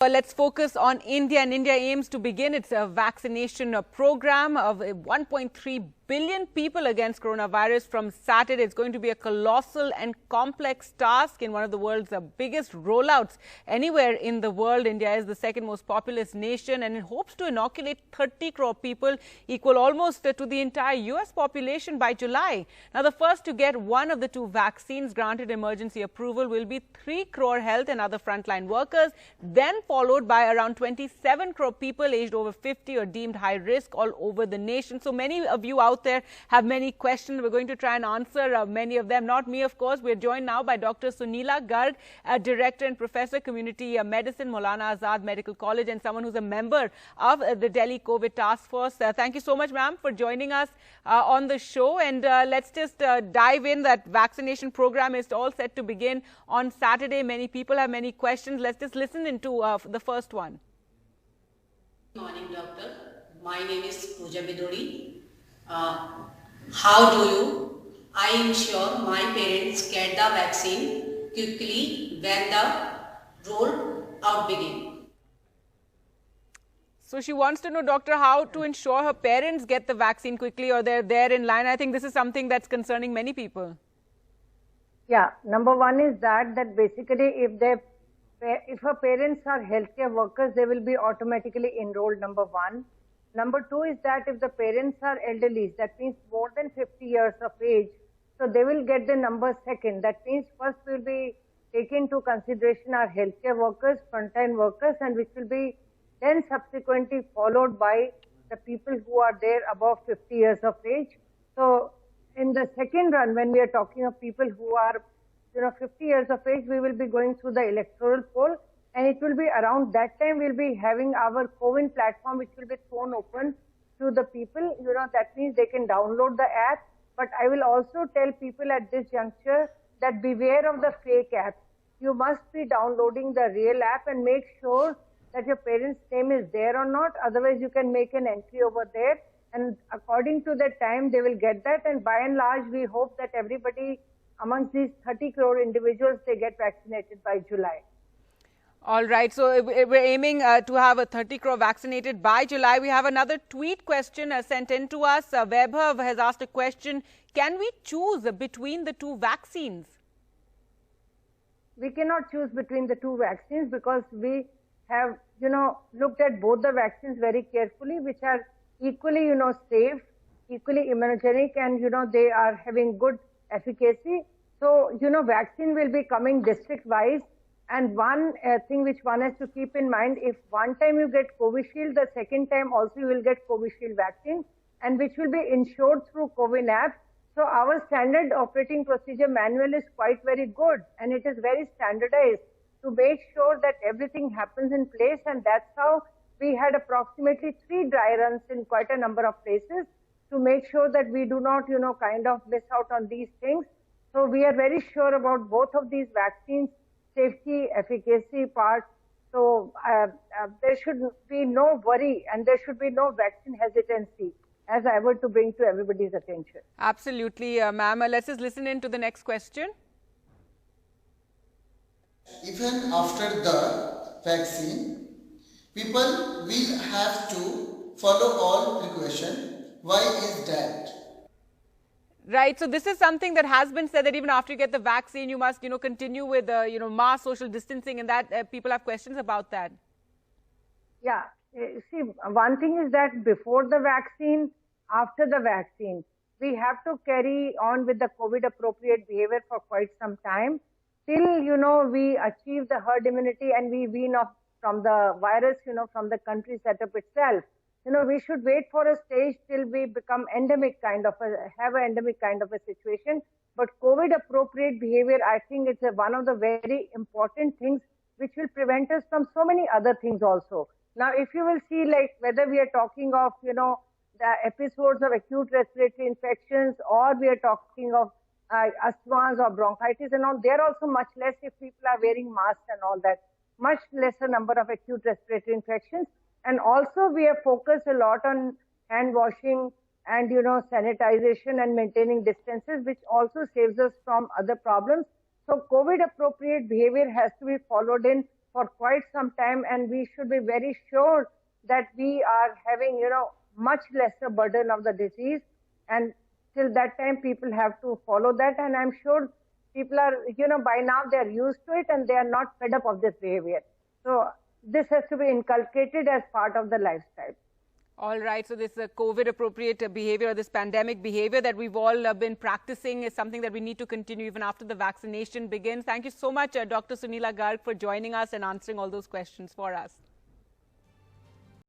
Well, let's focus on India, and India aims to begin its vaccination program of 1.3 billion people against coronavirus from Saturday. It's going to be a colossal and complex task in one of the world's biggest rollouts anywhere in the world. India is the second most populous nation, and it hopes to inoculate 30 crore people, equal almost to the entire US population by July. Now, the first to get one of the two vaccines granted emergency approval will be 3 crore health and other frontline workers, then followed by around 27 crore people aged over 50 or deemed high risk all over the nation. So many of you out there have many questions. We're going to try and answer many of them. Not me, of course. We're joined now by Dr. Sunila Garg, Director and Professor Community Medicine, Maulana Azad Medical College, and someone who's a member of the Delhi COVID Task Force. Thank you so much, ma'am, for joining us on the show. And let's just dive in. That vaccination program is all set to begin on Saturday. Many people have many questions. Let's just listen into the first one. Good morning, doctor. My name is Pooja Bidodi. How do I ensure my parents get the vaccine quickly when the roll out begins? So she wants to know, doctor, how to ensure her parents get the vaccine quickly or they're there in line. I think this is something that's concerning many people. Yeah, number one is that basically if her parents are healthcare workers, they will be automatically enrolled, number one. Number two is that if the parents are elderly, that means more than 50 years of age, so they will get the number second. That means first will be taken into consideration our healthcare workers, frontline workers, and which will be then subsequently followed by the people who are there above 50 years of age. So in the second run, when we are talking of people who are 50 years of age, we will be going through the electoral poll, and it will be around that time we'll be having our CoWIN platform, which will be thrown open to the people. That means they can download the app. But I will also tell people at this juncture that beware of the fake apps. You must be downloading the real app and make sure that your parents' name is there or not. Otherwise, you can make an entry over there, and according to the time, they will get that. And by and large, we hope that everybody amongst these 30 crore individuals, they get vaccinated by July. All right. So we're aiming to have a 30 crore vaccinated by July. We have another tweet question sent in to us. Vaibhav has asked a question. Can we choose between the two vaccines? We cannot choose between the two vaccines because we have, looked at both the vaccines very carefully, which are equally, safe, equally immunogenic, and, they are having good efficacy. So, vaccine will be coming district-wise. And one thing which one has to keep in mind, if one time you get Covishield, the second time also you will get Covishield vaccine, and which will be insured through CoWIN app. So our standard operating procedure manual is quite very good, and it is very standardized to make sure that everything happens in place. And that's how we had approximately 3 dry runs in quite a number of places to make sure that we do not, kind of miss out on these things. So we are very sure about both of these vaccines, safety, efficacy part. So there should be no worry and there should be no vaccine hesitancy, as I were to bring to everybody's attention. Absolutely, ma'am. Let's just listen in to the next question. Even after the vaccine, people will have to follow all precautions. Why is that? Right. So this is something that has been said that even after you get the vaccine, you must, continue with, mass social distancing, and that people have questions about that. Yeah. See, one thing is that before the vaccine, after the vaccine, we have to carry on with the COVID appropriate behavior for quite some time till, we achieve the herd immunity and we wean off from the virus, from the country setup itself. We should wait for a stage till we become have an endemic kind of a situation. But COVID appropriate behavior, I think it's one of the very important things which will prevent us from so many other things also. Now, if you will see, like whether we are talking of, the episodes of acute respiratory infections, or we are talking of asthmas or bronchitis and all, they're also much less if people are wearing masks and all that. Much lesser number of acute respiratory infections. And also we have focused a lot on hand washing and, sanitization and maintaining distances, which also saves us from other problems. So COVID appropriate behavior has to be followed in for quite some time, and we should be very sure that we are having, much lesser burden of the disease. And till that time, people have to follow that. And I'm sure people are, by now they're used to it and they are not fed up of this behavior. So this has to be inculcated as part of the lifestyle. All right. So this COVID-appropriate behavior, this pandemic behavior that we've all been practicing is something that we need to continue even after the vaccination begins. Thank you so much, Dr. Sunila Garg, for joining us and answering all those questions for us.